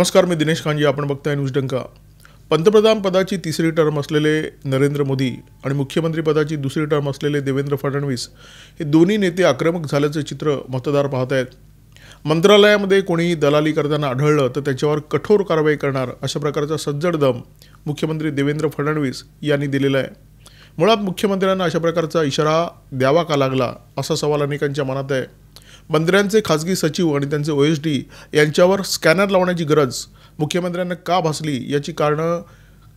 नमस्कार, मी दिनेश कांजी. आपण बघताय न्यूज डंका. पंतप्रधान पदाची तिसरी टर्म असलेले नरेंद्र मोदी आणि मुख्यमंत्री पदाची दुसरी टर्म असलेले देवेंद्र फडणवीस हे दोन्ही नेते आक्रमक झाल्याचे चित्र मतदार पाहत आहेत. मंत्रालयामध्ये कोणी दलाली करताना आढळलं तर त्याच्यावर कठोर कारवाई करणार अशा प्रकारचा सज्जड दम मुख्यमंत्री देवेंद्र फडणवीस यांनी दिलेला आहे. मुळात मुख्यमंत्र्यांना अशा प्रकारचा इशारा द्यावा का लागला असा सवाल अनेकांच्या मनात आहे. मंत्र्यांचे खासगी सचिव आणि त्यांचे OSD यांच्यावर स्कॅनर लावण्याची गरज मुख्यमंत्र्यांना का भासली याची कारणं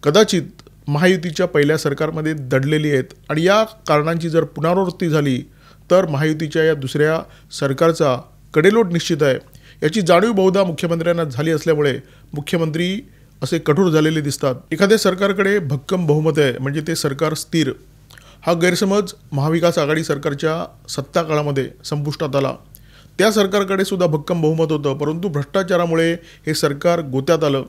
कदाचित महायुतीच्या पहिल्या सरकारमध्ये दडलेली आहेत आणि या कारणांची जर पुनरावृत्ती झाली तर महायुतीच्या या दुसऱ्या सरकारचा कडेलोट निश्चित आहे. याची जाणीव बहुधा मुख्यमंत्र्यांना झाली असल्यामुळे मुख्यमंत्री असे कठोर झालेले दिसतात. एखाद्या सरकारकडे भक्कम बहुमत आहे म्हणजे ते सरकार स्थिर, हा गैरसमज महाविकास आघाडी सरकारच्या सत्ता काळामध्ये संपुष्टात आला. त्या सरकारकडे सुद्धा भक्कम बहुमत होतं, परंतु भ्रष्टाचारामुळे हे सरकार गोत्यात आलं.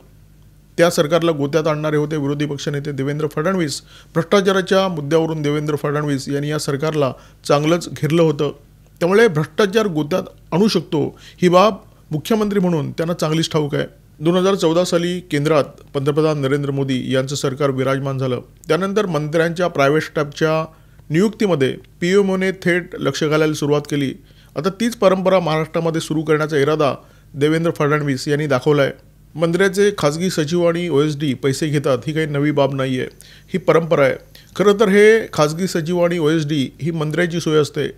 त्या सरकारला गोत्यात आणणारे होते विरोधी पक्षनेते देवेंद्र फडणवीस. भ्रष्टाचाराच्या मुद्द्यावरून देवेंद्र फडणवीस यांनी या सरकारला चांगलंच घेरलं होतं. त्यामुळे भ्रष्टाचार गोत्यात आणू शकतो ही बाब मुख्यमंत्री म्हणून त्यांना चांगलीच ठाऊक आहे. 2014 साली केंद्रात पंतप्रधान नरेंद्र मोदी यांचं सरकार विराजमान झालं. त्यानंतर मंत्र्यांच्या प्रायव्हेट स्टाफच्या नियुक्तीमध्ये PMOने थेट लक्ष घालायला सुरुवात केली. आता तीच परंपरा महाराष्ट्रामध्ये सुरू करण्याचा इरादा देवेंद्र फडणवीस यांनी दाखवला आहे. मंत्र्याचे खासगी सचिव आणि OSD पैसे घेतात ही काही नवी बाब नाही आहे, ही परंपरा आहे. खरं तर हे खासगी सचिव आणि OSD ही मंत्र्याची सोय असते.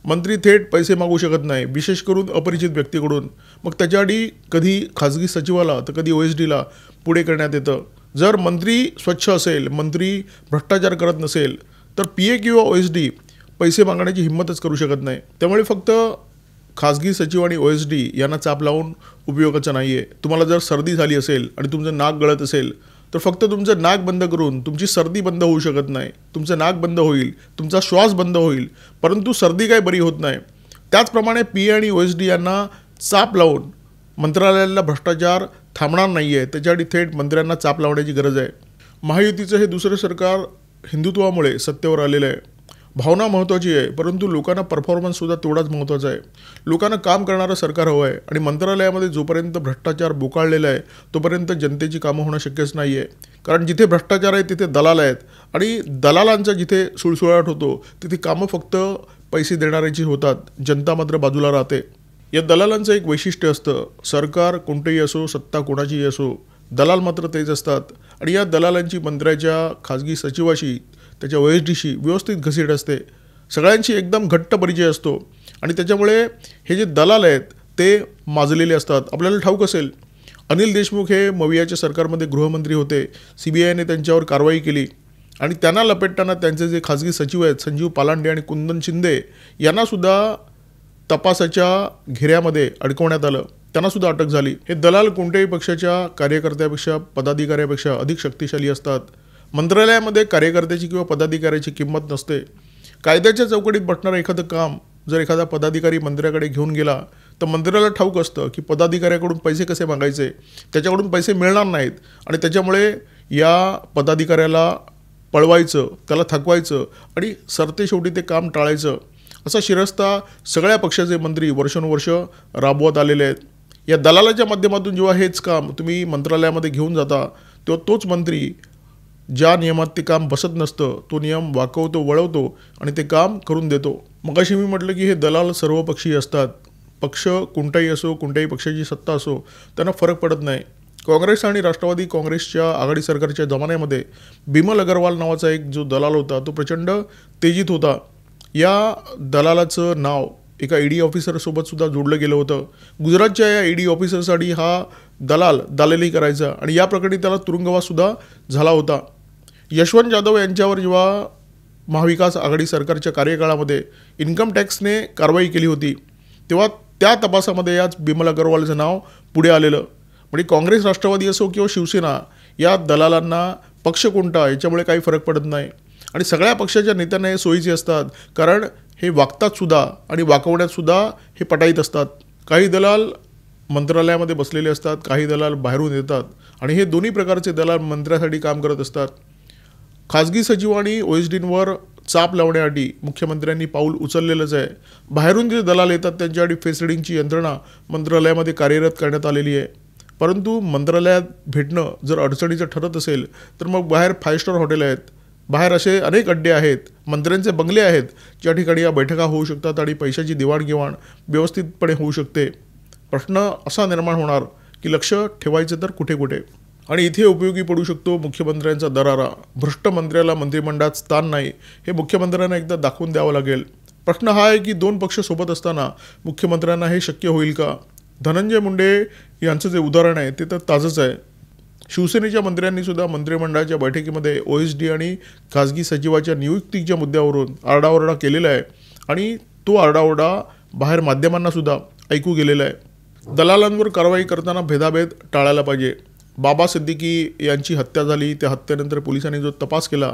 मंत्री थेट पैसे मागू शकत नाही, विशेष करून अपरिचित व्यक्तीकडून. मग त्याच्याआधी कधी खासगी सचिवाला तर कधी OSDला पुढे करण्यात येतं. जर मंत्री स्वच्छ असेल, मंत्री भ्रष्टाचार करत नसेल तर PA किंवा OSD पैसे मागण्याची हिंमतच करू शकत नाही. त्यामुळे फक्त खासगी सचिव आणि OSD यांना चाप लावून उपयोगाचं नाही आहे. तुम्हाला जर सर्दी झाली असेल आणि तुमचं नाक गळत असेल तर फक्त तुमचं नाक बंद करून तुमची सर्दी बंद होऊ शकत नाही. तुमचं नाक बंद होईल, तुमचा श्वास बंद होईल, परंतु सर्दी काही बरी होत नाही. त्याचप्रमाणे PA आणि OSD यांना चाप लावून मंत्रालयाला भ्रष्टाचार थांबणार नाही आहे. त्याच्यासाठी थेट मंत्र्यांना चाप लावण्याची गरज आहे. महायुतीचं हे दुसरं सरकार हिंदुत्वामुळे सत्तेवर आलेलं आहे. भावना महत्त्वाची आहे, परंतु लोकांना परफॉर्मन्ससुद्धा तेवढाच महत्त्वाचा आहे. लोकांना काम करणारं सरकार हवं आहे आणि मंत्रालयामध्ये जोपर्यंत भ्रष्टाचार बोकाळलेला आहे तोपर्यंत जनतेची कामं होणं शक्यच नाही आहे. कारण जिथे भ्रष्टाचार आहे तिथे दलाल आहेत आणि दलालांचा जिथे सुळसुळाट होतो तिथे कामं फक्त पैसे देणाऱ्याची होतात, जनता मात्र बाजूला राहते. या दलालांचं एक वैशिष्ट्य असतं, सरकार कोणतेही असो, सत्ता कोणाचीही असो, दलाल मात्र तेच असतात. आणि या दलालांची मंत्र्याच्या खाजगी सचिवाशी, त्याच्या OSDशी व्यवस्थित घसीट असते. सगळ्यांशी एकदम घट्ट परिचय असतो आणि त्याच्यामुळे हे जे दलाल आहेत ते माजलेले असतात. आपल्याला ठाऊक असेल, अनिल देशमुख हे मवियाच्या सरकारमध्ये गृहमंत्री होते. CBIने त्यांच्यावर कारवाई केली आणि त्यांना लपेटताना त्यांचे जे खाजगी सचिव आहेत संजीव पालांडे आणि कुंदन शिंदे यांनासुद्धा तपासाच्या घेऱ्यामध्ये अडकवण्यात आलं. त्यांनासुद्धा अटक झाली. हे दलाल कोणत्याही पक्षाच्या कार्यकर्त्यापेक्षा, पदाधिकाऱ्यापेक्षा अधिक शक्तिशाली असतात. मंत्रालयामध्ये कार्यकर्त्याची किंवा पदाधिकाऱ्याची किंमत नसते. कायद्याच्या चौकटीत बसणारं एखादं काम जर एखादा पदाधिकारी मंत्र्याकडे घेऊन गेला तर मंत्र्याला ठाऊक असतं की पदाधिकाऱ्याकडून पैसे कसे मागायचे, त्याच्याकडून पैसे मिळणार नाहीत आणि त्याच्यामुळे या पदाधिकाऱ्याला पळवायचं, त्याला थकवायचं आणि सरतेशेवटी ते काम टाळायचं असा शिरस्ता सगळ्या पक्षाचे मंत्री वर्षानुवर्ष राबवत आलेले आहेत. या दलालाच्या माध्यमातून जेव्हा हेच काम तुम्ही मंत्रालयामध्ये घेऊन जाता तेव्हा तोच मंत्री ज्या नियमात ते काम बसत नसतं तो नियम वाकवतो, वळवतो आणि ते काम करून देतो. मगाशी मी म्हटलं की हे दलाल सर्वपक्षीय असतात. पक्ष कोणताही असो, कोणत्याही पक्षाची सत्ता असो, त्यांना फरक पडत नाही. काँग्रेस आणि राष्ट्रवादी काँग्रेसच्या आघाडी सरकारच्या जमान्यामध्ये बिमल अग्रवाल नावाचा एक जो दलाल होता तो प्रचंड तेजीत होता. या दलालाचं नाव एका ED ऑफिसरसोबत सुद्धा जोडलं गेलं होतं. गुजरातच्या या ED ऑफिसरसाठी हा दलाल दलाली करायचा आणि या प्रकरणी त्याला तुरुंगवाससुद्धा झाला होता. यशवंत जाधव यांच्यावर जेव्हा महाविकास आघाडी सरकारच्या कार्यकाळामध्ये इन्कम टॅक्सने कारवाई केली होती तेव्हा त्या तपासामध्ये याच बिमल अग्रवालचं नाव पुढे आलेलं. म्हणजे काँग्रेस, राष्ट्रवादी असो किंवा शिवसेना, या दलालांना पक्ष कोणता याच्यामुळे काही फरक पडत नाही आणि सगळ्या पक्षाच्या नेत्यांना हे सोयीचे असतात. कारण हे वागतातसुद्धा आणि वाकवण्यातसुद्धा हे पटाईत असतात. काही दलाल मंत्रालयामध्ये बसलेले असतात, काही दलाल बाहेरून येतात आणि हे दोन्ही प्रकारचे दलाल मंत्र्यासाठी काम करत असतात. खाजगी सचिव आणि OSDंवर चाप लावण्यासाठी मुख्यमंत्र्यांनी पाऊल उचललेलंच आहे. बाहेरून जे दलाल येतात त्यांच्यासाठी फेस रिडिंगची यंत्रणा मंत्रालयामध्ये कार्यरत करण्यात आलेली आहे. परंतु मंत्रालयात भेटणं जर अडचणीचं ठरत असेल तर मग बाहेर 5 स्टार हॉटेल आहेत, बाहेर असे अनेक अड्डे आहेत, मंत्र्यांचे बंगले आहेत, ज्या ठिकाणी या बैठका होऊ शकतात आणि पैशाची देवाणघेवाण व्यवस्थितपणे होऊ शकते. प्रश्न असा निर्माण होणार की लक्ष ठेवायचं तर कुठे कुठे. आणि इथे उपयोगी पडू शकतो मुख्यमंत्र्यांचा दरारा. भ्रष्ट मंत्र्याला मंत्रिमंडळात स्थान नाही हे मुख्यमंत्र्यांना एकदा दाखवून द्यावं लागेल. प्रश्न हा आहे की 2 पक्ष सोबत असताना मुख्यमंत्र्यांना हे शक्य होईल का? धनंजय मुंडे यांचं जे उदाहरण आहे ते तर ताजंच आहे. शिवसेनेच्या मंत्र्यांनी सुद्धा मंत्रिमंडळाच्या बैठकीमध्ये OSD आणि खाजगी सचिवाच्या नियुक्तीच्या मुद्द्यावरून आरडाओरडा केलेला आहे आणि तो आरडाओरडा बाहेर माध्यमांना सुद्धा ऐकू गेलेला आहे. दलालांवर कारवाई करताना भेदाभेद टाळायला पाहिजे. बाबा सिद्दीकी यांची हत्या झाली, त्या हत्येनंतर पोलिसांनी जो तपास केला,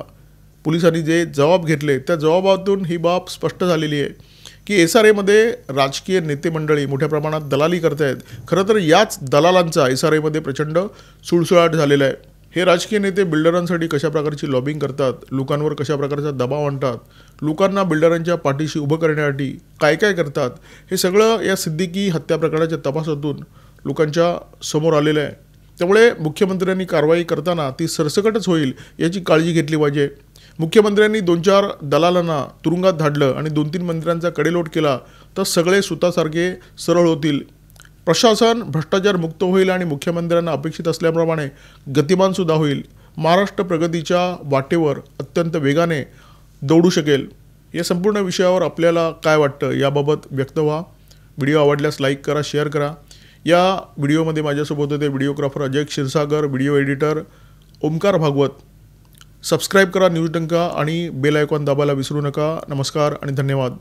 पोलिसांनी जे जबाब घेतले, त्या जबाबातून ही बाब स्पष्ट झालेली आहे की SRAमध्ये राजकीय नेते मंडळी मोठ्या प्रमाणात दलाली करत आहेत. खरं तर याच दलालांचा SRAमध्ये प्रचंड सुळसुळाट झालेला आहे. हे राजकीय नेते बिल्डरांसाठी कशा प्रकारची लॉबिंग करतात, लोकांवर कशा प्रकारचा दबाव आणतात, लोकांना बिल्डरांच्या पाठीशी उभं करण्यासाठी काय काय करतात, हे सगळं या सिद्दीकी हत्या प्रकरणाच्या तपासातून लोकांच्या समोर आलेलं आहे. त्यामुळे मुख्यमंत्र्यांनी कारवाई करताना ती सरसकटच होईल याची काळजी घेतली पाहिजे. मुख्यमंत्र्यांनी 2-4 दलालांना तुरुंगात धाडलं आणि 2-3 मंत्र्यांचा कडेलोट केला तर सगळे सुतासारखे सरळ होतील. प्रशासन भ्रष्टाचार मुक्त होईल आणि मुख्यमंत्र्यांना अपेक्षित असल्याप्रमाणे गतिमानसुद्धा होईल. महाराष्ट्र प्रगतीच्या वाटेवर अत्यंत वेगाने दौडू शकेल. या संपूर्ण विषयावर आपल्याला काय वाटतं याबाबत व्यक्त व्हा. व्हिडिओ आवडल्यास लाईक करा, शेअर करा. या व्हिडिओमध्ये माझ्यासोबत होते videographer Ajay Kshirsagar, video editor Omkar Bhagwat. Subscribe करा न्यूज डंका आणि बेल आयकॉन दाबायला विसरू नका. नमस्कार आणि धन्यवाद.